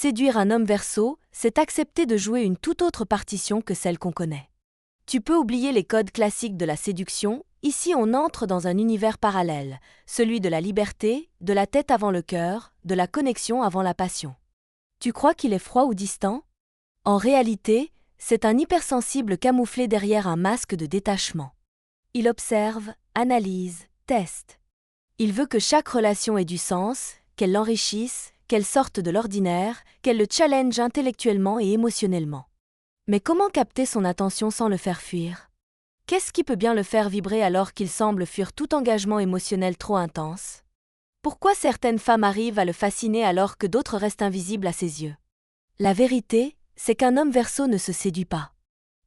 Séduire un homme Verseau, c'est accepter de jouer une toute autre partition que celle qu'on connaît. Tu peux oublier les codes classiques de la séduction, ici on entre dans un univers parallèle, celui de la liberté, de la tête avant le cœur, de la connexion avant la passion. Tu crois qu'il est froid ou distant? En réalité, c'est un hypersensible camouflé derrière un masque de détachement. Il observe, analyse, teste. Il veut que chaque relation ait du sens, qu'elle l'enrichisse, qu'elle sorte de l'ordinaire, qu'elle le challenge intellectuellement et émotionnellement. Mais comment capter son attention sans le faire fuir? Qu'est-ce qui peut bien le faire vibrer alors qu'il semble fuir tout engagement émotionnel trop intense? Pourquoi certaines femmes arrivent à le fasciner alors que d'autres restent invisibles à ses yeux? La vérité, c'est qu'un homme Verseau ne se séduit pas.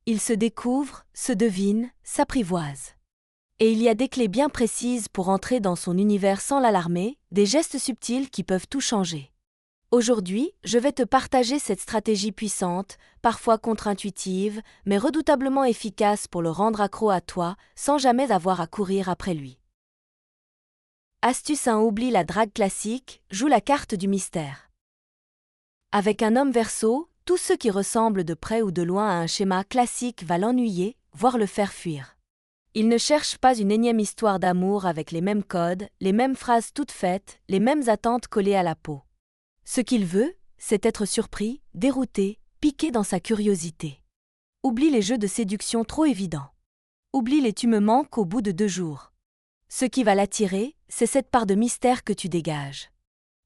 Il se découvre, se devine, s'apprivoise. Et il y a des clés bien précises pour entrer dans son univers sans l'alarmer, des gestes subtils qui peuvent tout changer. Aujourd'hui, je vais te partager cette stratégie puissante, parfois contre-intuitive, mais redoutablement efficace pour le rendre accro à toi, sans jamais avoir à courir après lui. Astuce 1. Oublie la drague classique, joue la carte du mystère. Avec un homme Verseau, tout ce qui ressemble de près ou de loin à un schéma classique va l'ennuyer, voire le faire fuir. Il ne cherche pas une énième histoire d'amour avec les mêmes codes, les mêmes phrases toutes faites, les mêmes attentes collées à la peau. Ce qu'il veut, c'est être surpris, dérouté, piqué dans sa curiosité. Oublie les jeux de séduction trop évidents. Oublie les « tu me manques » au bout de 2 jours. Ce qui va l'attirer, c'est cette part de mystère que tu dégages.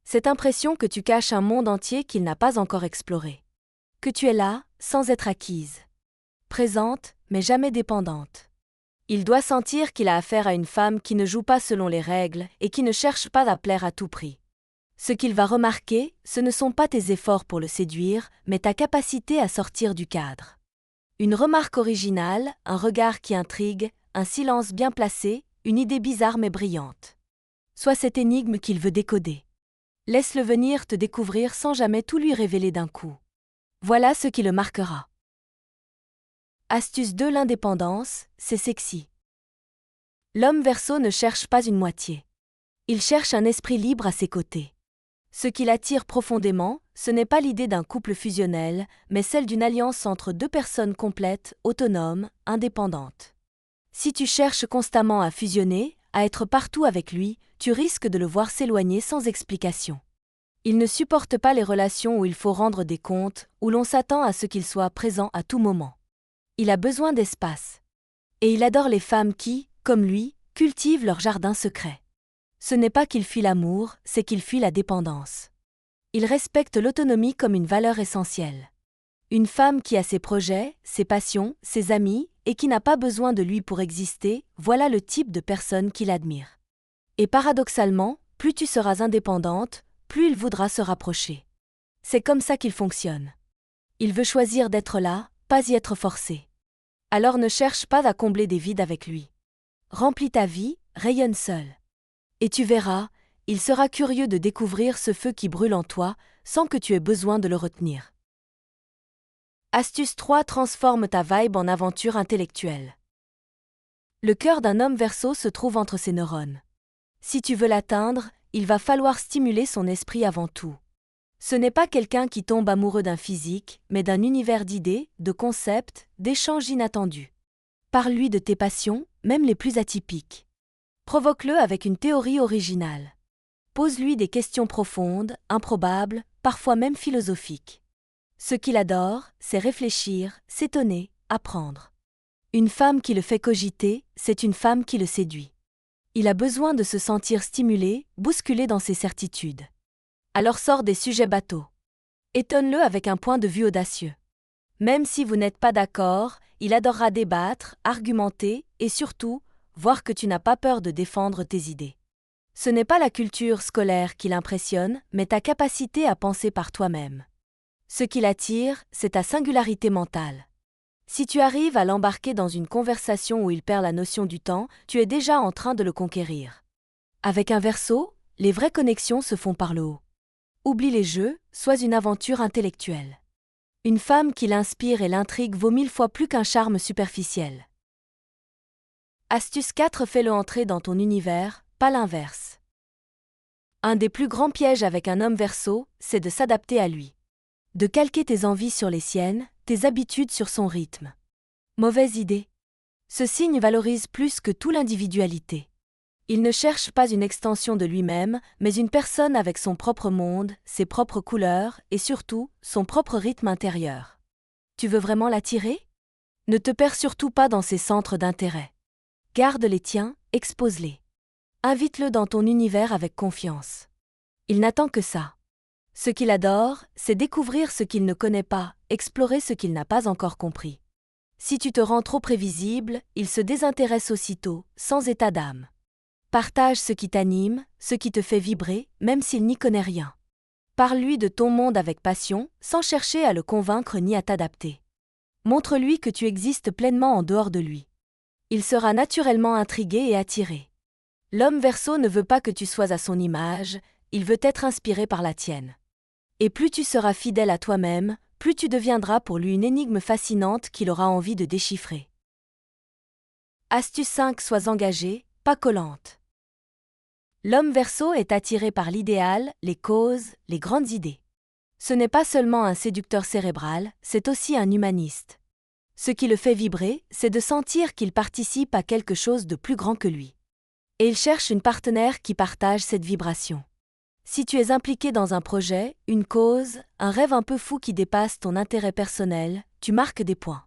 Cette impression que tu caches un monde entier qu'il n'a pas encore exploré. Que tu es là, sans être acquise. Présente, mais jamais dépendante. Il doit sentir qu'il a affaire à une femme qui ne joue pas selon les règles et qui ne cherche pas à plaire à tout prix. Ce qu'il va remarquer, ce ne sont pas tes efforts pour le séduire, mais ta capacité à sortir du cadre. Une remarque originale, un regard qui intrigue, un silence bien placé, une idée bizarre mais brillante. Sois cette énigme qu'il veut décoder. Laisse-le venir te découvrir sans jamais tout lui révéler d'un coup. Voilà ce qui le marquera. Astuce 2. L'indépendance, c'est sexy. L'homme Verseau ne cherche pas une moitié. Il cherche un esprit libre à ses côtés. Ce qui l'attire profondément, ce n'est pas l'idée d'un couple fusionnel, mais celle d'une alliance entre 2 personnes complètes, autonomes, indépendantes. Si tu cherches constamment à fusionner, à être partout avec lui, tu risques de le voir s'éloigner sans explication. Il ne supporte pas les relations où il faut rendre des comptes, où l'on s'attend à ce qu'il soit présent à tout moment. Il a besoin d'espace. Et il adore les femmes qui, comme lui, cultivent leur jardin secret. Ce n'est pas qu'il fuit l'amour, c'est qu'il fuit la dépendance. Il respecte l'autonomie comme une valeur essentielle. Une femme qui a ses projets, ses passions, ses amis, et qui n'a pas besoin de lui pour exister, voilà le type de personne qu'il admire. Et paradoxalement, plus tu seras indépendante, plus il voudra se rapprocher. C'est comme ça qu'il fonctionne. Il veut choisir d'être là, pas y être forcé. Alors ne cherche pas à combler des vides avec lui. Remplis ta vie, rayonne seul. Et tu verras, il sera curieux de découvrir ce feu qui brûle en toi, sans que tu aies besoin de le retenir. Astuce 3. Transforme ta vibe en aventure intellectuelle. Le cœur d'un homme Verseau se trouve entre ses neurones. Si tu veux l'atteindre, il va falloir stimuler son esprit avant tout. Ce n'est pas quelqu'un qui tombe amoureux d'un physique, mais d'un univers d'idées, de concepts, d'échanges inattendus. Parle-lui de tes passions, même les plus atypiques. Provoque-le avec une théorie originale. Pose-lui des questions profondes, improbables, parfois même philosophiques. Ce qu'il adore, c'est réfléchir, s'étonner, apprendre. Une femme qui le fait cogiter, c'est une femme qui le séduit. Il a besoin de se sentir stimulé, bousculé dans ses certitudes. Alors sors des sujets bateaux. Étonne-le avec un point de vue audacieux. Même si vous n'êtes pas d'accord, il adorera débattre, argumenter et surtout, voir que tu n'as pas peur de défendre tes idées. Ce n'est pas la culture scolaire qui l'impressionne, mais ta capacité à penser par toi-même. Ce qui l'attire, c'est ta singularité mentale. Si tu arrives à l'embarquer dans une conversation où il perd la notion du temps, tu es déjà en train de le conquérir. Avec un Verseau, les vraies connexions se font par le haut. Oublie les jeux, sois une aventure intellectuelle. Une femme qui l'inspire et l'intrigue vaut 1000 fois plus qu'un charme superficiel. Astuce 4. Fais-le entrer dans ton univers, pas l'inverse. Un des plus grands pièges avec un homme Verseau, c'est de s'adapter à lui. de calquer tes envies sur les siennes, tes habitudes sur son rythme. Mauvaise idée. Ce signe valorise plus que tout l'individualité. Il ne cherche pas une extension de lui-même, mais une personne avec son propre monde, ses propres couleurs et surtout, son propre rythme intérieur. Tu veux vraiment l'attirer? Ne te perds surtout pas dans ses centres d'intérêt. Garde les tiens, expose-les. Invite-le dans ton univers avec confiance. Il n'attend que ça. Ce qu'il adore, c'est découvrir ce qu'il ne connaît pas, explorer ce qu'il n'a pas encore compris. Si tu te rends trop prévisible, il se désintéresse aussitôt, sans état d'âme. Partage ce qui t'anime, ce qui te fait vibrer, même s'il n'y connaît rien. Parle-lui de ton monde avec passion, sans chercher à le convaincre ni à t'adapter. Montre-lui que tu existes pleinement en dehors de lui. Il sera naturellement intrigué et attiré. L'homme Verseau ne veut pas que tu sois à son image, il veut être inspiré par la tienne. Et plus tu seras fidèle à toi-même, plus tu deviendras pour lui une énigme fascinante qu'il aura envie de déchiffrer. Astuce 5. Sois engagée, pas collante. L'homme Verseau est attiré par l'idéal, les causes, les grandes idées. Ce n'est pas seulement un séducteur cérébral, c'est aussi un humaniste. Ce qui le fait vibrer, c'est de sentir qu'il participe à quelque chose de plus grand que lui. Et il cherche une partenaire qui partage cette vibration. Si tu es impliqué dans un projet, une cause, un rêve un peu fou qui dépasse ton intérêt personnel, tu marques des points.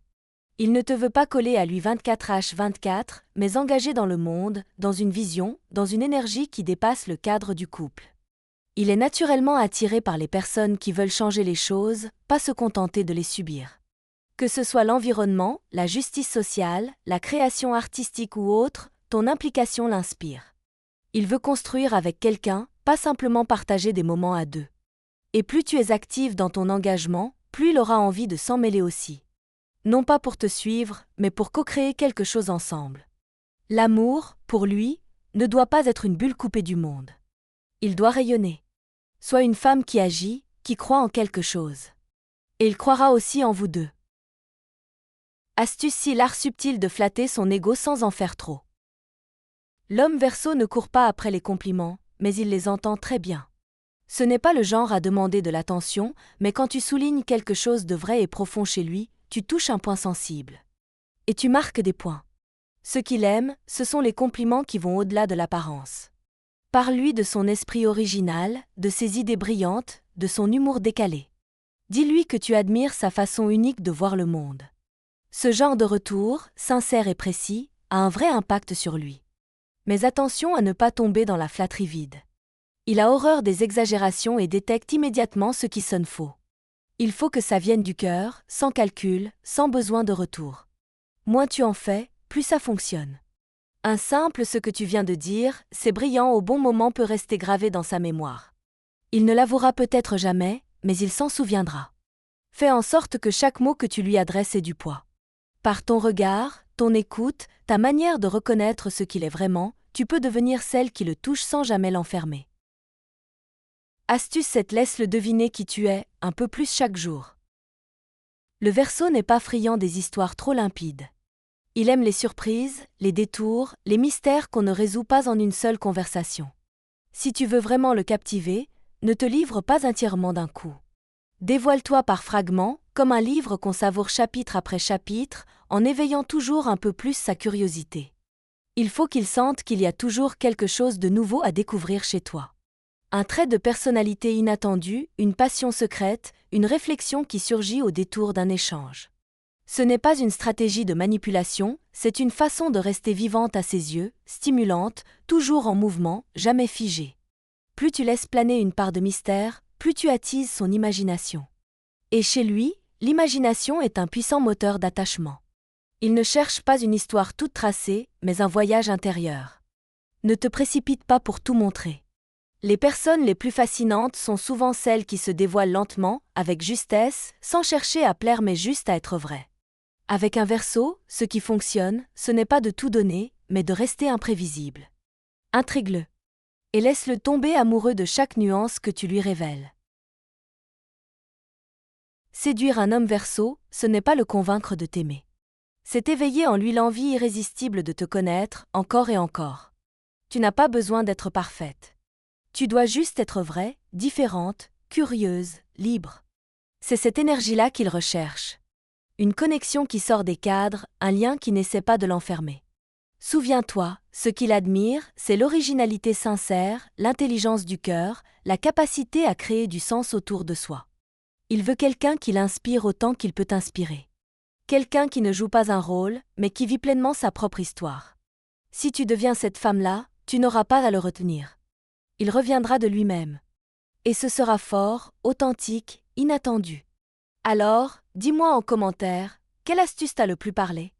Il ne te veut pas coller à lui 24h24, mais engagé dans le monde, dans une vision, dans une énergie qui dépasse le cadre du couple. Il est naturellement attiré par les personnes qui veulent changer les choses, pas se contenter de les subir. Que ce soit l'environnement, la justice sociale, la création artistique ou autre, ton implication l'inspire. Il veut construire avec quelqu'un, pas simplement partager des moments à deux. Et plus tu es active dans ton engagement, plus il aura envie de s'en mêler aussi. Non pas pour te suivre, mais pour co-créer quelque chose ensemble. L'amour, pour lui, ne doit pas être une bulle coupée du monde. Il doit rayonner. Sois une femme qui agit, qui croit en quelque chose. Et il croira aussi en vous deux. Astuce 6. L'art subtil de flatter son ego sans en faire trop. L'homme Verseau ne court pas après les compliments, mais il les entend très bien. Ce n'est pas le genre à demander de l'attention, mais quand tu soulignes quelque chose de vrai et profond chez lui, tu touches un point sensible. Et tu marques des points. Ce qu'il aime, ce sont les compliments qui vont au-delà de l'apparence. Parle-lui de son esprit original, de ses idées brillantes, de son humour décalé. Dis-lui que tu admires sa façon unique de voir le monde. Ce genre de retour, sincère et précis, a un vrai impact sur lui. Mais attention à ne pas tomber dans la flatterie vide. Il a horreur des exagérations et détecte immédiatement ce qui sonne faux. Il faut que ça vienne du cœur, sans calcul, sans besoin de retour. Moins tu en fais, plus ça fonctionne. Un simple ce que tu viens de dire, c'est brillant au bon moment peut rester gravé dans sa mémoire. Il ne l'avouera peut-être jamais, mais il s'en souviendra. Fais en sorte que chaque mot que tu lui adresses ait du poids. Par ton regard, ton écoute, ta manière de reconnaître ce qu'il est vraiment, tu peux devenir celle qui le touche sans jamais l'enfermer. Astuce 7. Laisse-le deviner qui tu es, un peu plus chaque jour. Le Verseau n'est pas friand des histoires trop limpides. Il aime les surprises, les détours, les mystères qu'on ne résout pas en une seule conversation. Si tu veux vraiment le captiver, ne te livre pas entièrement d'un coup. Dévoile-toi par fragments, comme un livre qu'on savoure chapitre après chapitre, en éveillant toujours un peu plus sa curiosité. Il faut qu'il sente qu'il y a toujours quelque chose de nouveau à découvrir chez toi. Un trait de personnalité inattendu, une passion secrète, une réflexion qui surgit au détour d'un échange. Ce n'est pas une stratégie de manipulation, c'est une façon de rester vivante à ses yeux, stimulante, toujours en mouvement, jamais figée. Plus tu laisses planer une part de mystère, plus tu attises son imagination. Et chez lui, l'imagination est un puissant moteur d'attachement. Il ne cherche pas une histoire toute tracée, mais un voyage intérieur. Ne te précipite pas pour tout montrer. Les personnes les plus fascinantes sont souvent celles qui se dévoilent lentement, avec justesse, sans chercher à plaire mais juste à être vraies. Avec un Verseau, ce qui fonctionne, ce n'est pas de tout donner, mais de rester imprévisible. Intrigue-le. Et laisse-le tomber amoureux de chaque nuance que tu lui révèles. Séduire un homme Verseau, ce n'est pas le convaincre de t'aimer. C'est éveiller en lui l'envie irrésistible de te connaître, encore et encore. Tu n'as pas besoin d'être parfaite. Tu dois juste être vraie, différente, curieuse, libre. C'est cette énergie-là qu'il recherche. Une connexion qui sort des cadres, un lien qui n'essaie pas de l'enfermer. Souviens-toi, ce qu'il admire, c'est l'originalité sincère, l'intelligence du cœur, la capacité à créer du sens autour de soi. Il veut quelqu'un qui l'inspire autant qu'il peut inspirer. Quelqu'un qui ne joue pas un rôle, mais qui vit pleinement sa propre histoire. Si tu deviens cette femme-là, tu n'auras pas à le retenir. Il reviendra de lui-même. Et ce sera fort, authentique, inattendu. Alors, dis-moi en commentaire, quelle astuce t'a le plus parlé?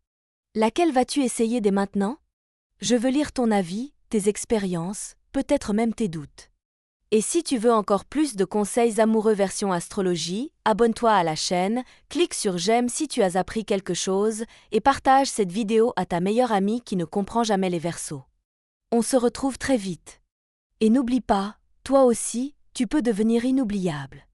Laquelle vas-tu essayer dès maintenant? Je veux lire ton avis, tes expériences, peut-être même tes doutes. Et si tu veux encore plus de conseils amoureux version astrologie, abonne-toi à la chaîne, clique sur j'aime si tu as appris quelque chose et partage cette vidéo à ta meilleure amie qui ne comprend jamais les Verseaux. On se retrouve très vite. Et n'oublie pas, toi aussi, tu peux devenir inoubliable.